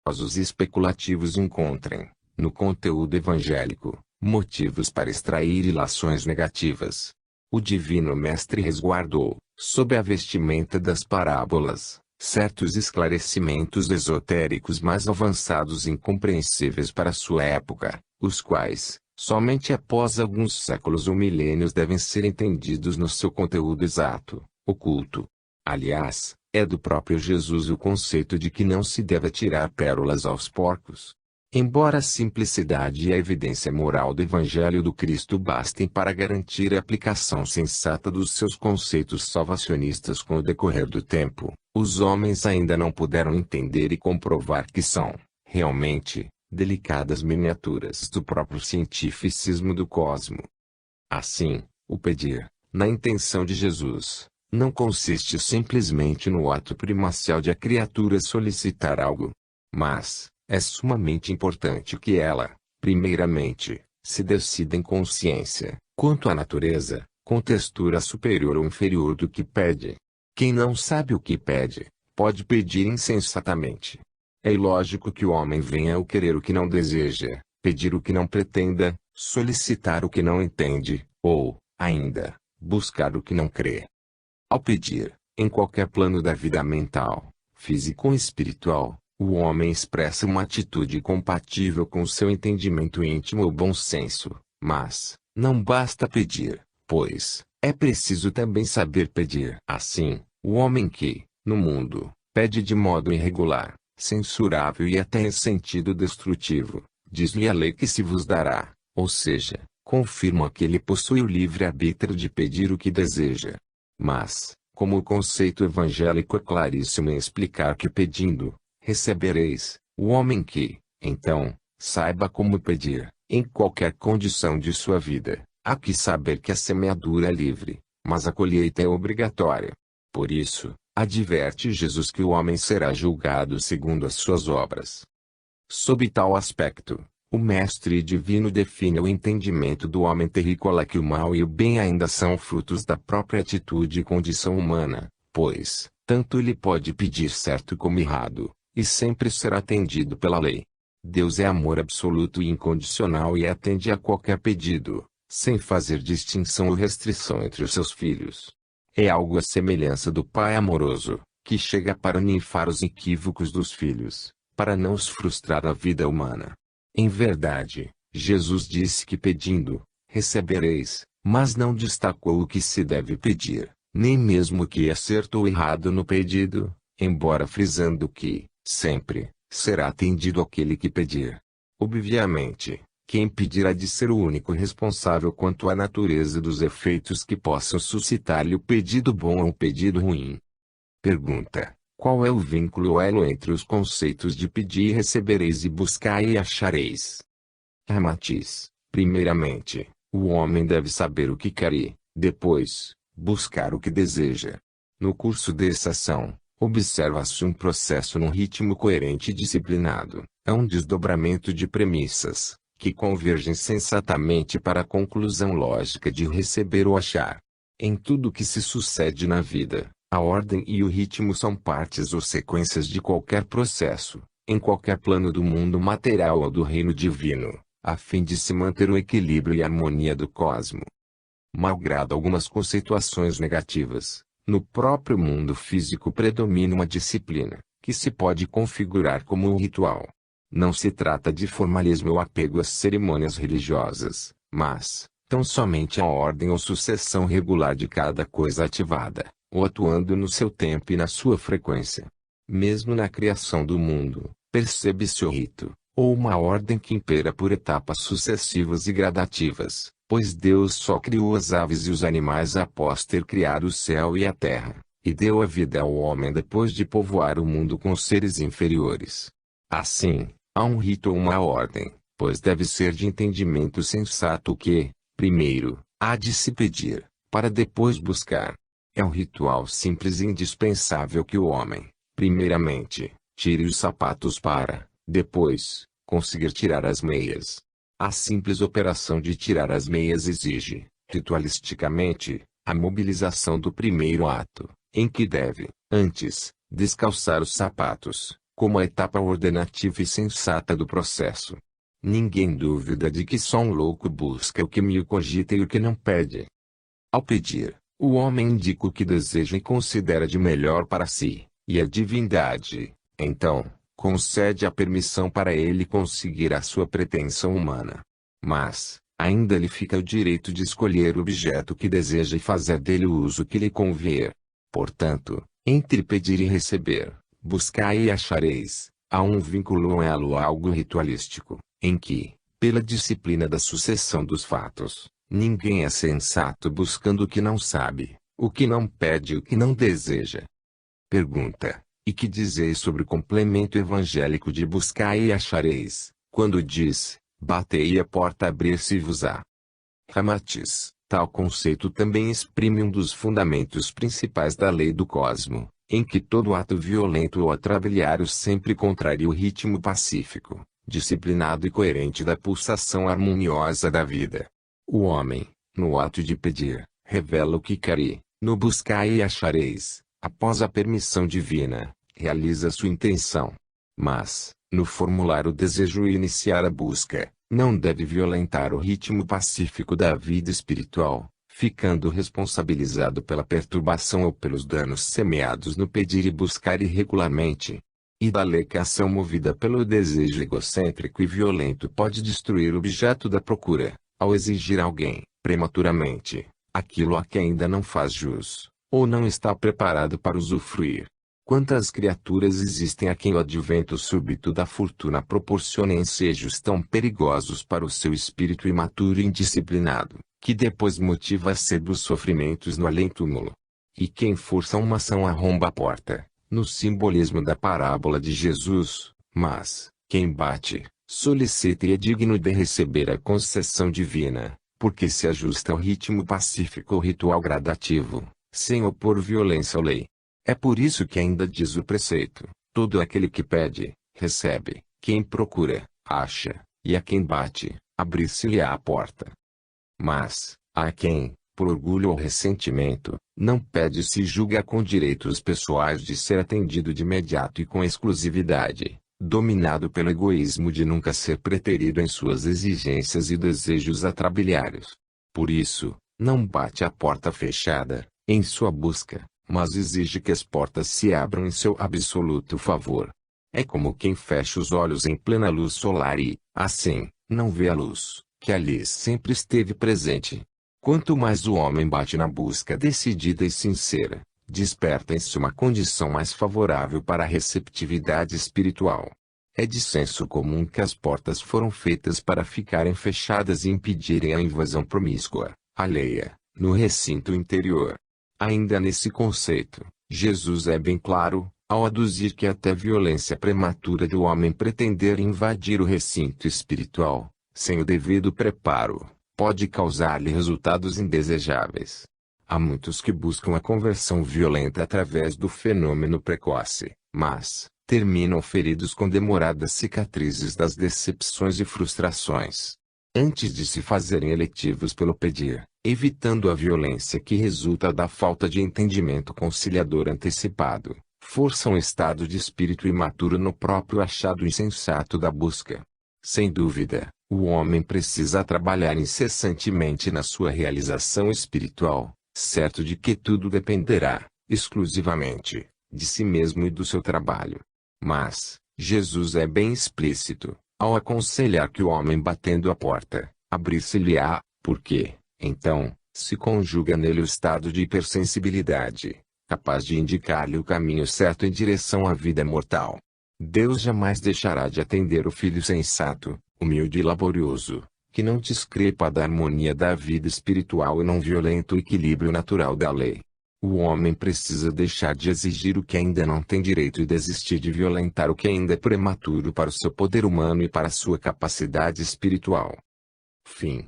Os especulativos encontrem, no conteúdo evangélico, motivos para extrair ilações negativas. O Divino Mestre resguardou, sob a vestimenta das parábolas, certos esclarecimentos esotéricos mais avançados e incompreensíveis para sua época, os quais, somente após alguns séculos ou milênios devem ser entendidos no seu conteúdo exato, oculto. Aliás, é do próprio Jesus o conceito de que não se deve atirar pérolas aos porcos. Embora a simplicidade e a evidência moral do Evangelho do Cristo bastem para garantir a aplicação sensata dos seus conceitos salvacionistas com o decorrer do tempo, os homens ainda não puderam entender e comprovar que são, realmente, delicadas miniaturas do próprio cientificismo do cosmo. Assim, o pedir, na intenção de Jesus, não consiste simplesmente no ato primacial de a criatura solicitar algo, mas é sumamente importante que ela, primeiramente, se decida em consciência, quanto à natureza, com textura superior ou inferior do que pede. Quem não sabe o que pede, pode pedir insensatamente. É ilógico que o homem venha ao querer o que não deseja, pedir o que não pretenda, solicitar o que não entende, ou, ainda, buscar o que não crê. Ao pedir, em qualquer plano da vida mental, físico ou espiritual, o homem expressa uma atitude compatível com seu entendimento íntimo ou bom senso, mas, não basta pedir, pois, é preciso também saber pedir. Assim, o homem que, no mundo, pede de modo irregular, censurável e até em sentido destrutivo, diz-lhe a lei que se vos dará, ou seja, confirma que ele possui o livre-arbítrio de pedir o que deseja. Mas, como o conceito evangélico é claríssimo em explicar que pedindo, recebereis, o homem que, então, saiba como pedir, em qualquer condição de sua vida, há que saber que a semeadura é livre, mas a colheita é obrigatória. Por isso, adverte Jesus que o homem será julgado segundo as suas obras. Sob tal aspecto, o Mestre Divino define o entendimento do homem terrícola que o mal e o bem ainda são frutos da própria atitude e condição humana, pois, tanto ele pode pedir certo como errado, e sempre será atendido pela lei. Deus é amor absoluto e incondicional e atende a qualquer pedido, sem fazer distinção ou restrição entre os seus filhos. É algo à semelhança do pai amoroso, que chega para ninfar os equívocos dos filhos, para não os frustrar a vida humana. Em verdade, Jesus disse que pedindo, recebereis, mas não destacou o que se deve pedir, nem mesmo o que é certo ou errado no pedido, embora frisando que, sempre, será atendido aquele que pedir. Obviamente, quem pedir há de ser o único responsável quanto à natureza dos efeitos que possam suscitar-lhe o pedido bom ou o pedido ruim. Pergunta: qual é o vínculo ou elo entre os conceitos de pedir e recebereis e buscai e achareis? Matiz: primeiramente, o homem deve saber o que quer e, depois, buscar o que deseja. No curso dessa ação, observa-se um processo num ritmo coerente e disciplinado. É um desdobramento de premissas, que convergem sensatamente para a conclusão lógica de receber ou achar. Em tudo que se sucede na vida, a ordem e o ritmo são partes ou sequências de qualquer processo, em qualquer plano do mundo material ou do reino divino, a fim de se manter o equilíbrio e a harmonia do cosmo. Malgrado algumas conceituações negativas, no próprio mundo físico predomina uma disciplina, que se pode configurar como um ritual. Não se trata de formalismo ou apego às cerimônias religiosas, mas, tão somente a ordem ou sucessão regular de cada coisa ativada, ou atuando no seu tempo e na sua frequência. Mesmo na criação do mundo, percebe-se o rito, ou uma ordem que impera por etapas sucessivas e gradativas, pois Deus só criou as aves e os animais após ter criado o céu e a terra, e deu a vida ao homem depois de povoar o mundo com seres inferiores. Assim, há um rito ou uma ordem, pois deve ser de entendimento sensato que, primeiro, há de se pedir, para depois buscar. É um ritual simples e indispensável que o homem, primeiramente, tire os sapatos para, depois, conseguir tirar as meias. A simples operação de tirar as meias exige, ritualisticamente, a mobilização do primeiro ato, em que deve, antes, descalçar os sapatos, como a etapa ordenativa e sensata do processo. Ninguém duvida de que só um louco busca o que mil cogita e o que não pede. Ao pedir, o homem indica o que deseja e considera de melhor para si, e a divindade, então, concede a permissão para ele conseguir a sua pretensão humana. Mas, ainda lhe fica o direito de escolher o objeto que deseja e fazer dele o uso que lhe convier. Portanto, entre pedir e receber, buscai e achareis, há um vínculo, um elo, algo ritualístico, em que, pela disciplina da sucessão dos fatos, ninguém é sensato buscando o que não sabe, o que não pede e o que não deseja. Pergunta: e que dizeis sobre o complemento evangélico de buscai e achareis, quando diz, batei e a porta abrir-se-vos-á? Ramatiz, tal conceito também exprime um dos fundamentos principais da lei do cosmo, em que todo ato violento ou atrabiliário sempre contraria o ritmo pacífico, disciplinado e coerente da pulsação harmoniosa da vida. O homem, no ato de pedir, revela o que quer e, no buscai e achareis, após a permissão divina, realiza sua intenção. Mas, no formular o desejo e iniciar a busca, não deve violentar o ritmo pacífico da vida espiritual, ficando responsabilizado pela perturbação ou pelos danos semeados no pedir e buscar irregularmente. E dali que a ação movida pelo desejo egocêntrico e violento pode destruir o objeto da procura, ao exigir a alguém, prematuramente, aquilo a que ainda não faz jus, ou não está preparado para usufruir. Quantas criaturas existem a quem o advento súbito da fortuna proporciona ensejos tão perigosos para o seu espírito imaturo e indisciplinado, que depois motiva a sede dos sofrimentos no além-túmulo. E quem força uma ação arromba a porta, no simbolismo da parábola de Jesus, mas, quem bate, solicita e é digno de receber a concessão divina, porque se ajusta ao ritmo pacífico ou ritual gradativo, sem opor violência à lei. É por isso que ainda diz o preceito: todo aquele que pede, recebe; quem procura, acha; e a quem bate, abrir-se-lhe-á a porta. Mas, a quem, por orgulho ou ressentimento, não pede se julga com direitos pessoais de ser atendido de imediato e com exclusividade, dominado pelo egoísmo de nunca ser preterido em suas exigências e desejos atrabiliários. Por isso, não bate à porta fechada, em sua busca, mas exige que as portas se abram em seu absoluto favor. É como quem fecha os olhos em plena luz solar e, assim, não vê a luz, que ali sempre esteve presente. Quanto mais o homem bate na busca decidida e sincera, desperta em si uma condição mais favorável para a receptividade espiritual. É de senso comum que as portas foram feitas para ficarem fechadas e impedirem a invasão promíscua, alheia, no recinto interior. Ainda nesse conceito, Jesus é bem claro, ao aduzir que até a violência prematura do homem pretender invadir o recinto espiritual, sem o devido preparo, pode causar-lhe resultados indesejáveis. Há muitos que buscam a conversão violenta através do fenômeno precoce, mas terminam feridos com demoradas cicatrizes das decepções e frustrações. Antes de se fazerem eletivos pelo pedir, evitando a violência que resulta da falta de entendimento conciliador antecipado, força um estado de espírito imaturo no próprio achado insensato da busca. Sem dúvida, o homem precisa trabalhar incessantemente na sua realização espiritual, certo de que tudo dependerá, exclusivamente, de si mesmo e do seu trabalho. Mas, Jesus é bem explícito, ao aconselhar que o homem batendo a porta, abrir-se-lhe-á, porque, então, se conjuga nele o estado de hipersensibilidade, capaz de indicar-lhe o caminho certo em direção à vida mortal. Deus jamais deixará de atender o filho sensato, humilde e laborioso, que não discrepa da harmonia da vida espiritual e não violenta o equilíbrio natural da lei. O homem precisa deixar de exigir o que ainda não tem direito e desistir de violentar o que ainda é prematuro para o seu poder humano e para a sua capacidade espiritual. Fim.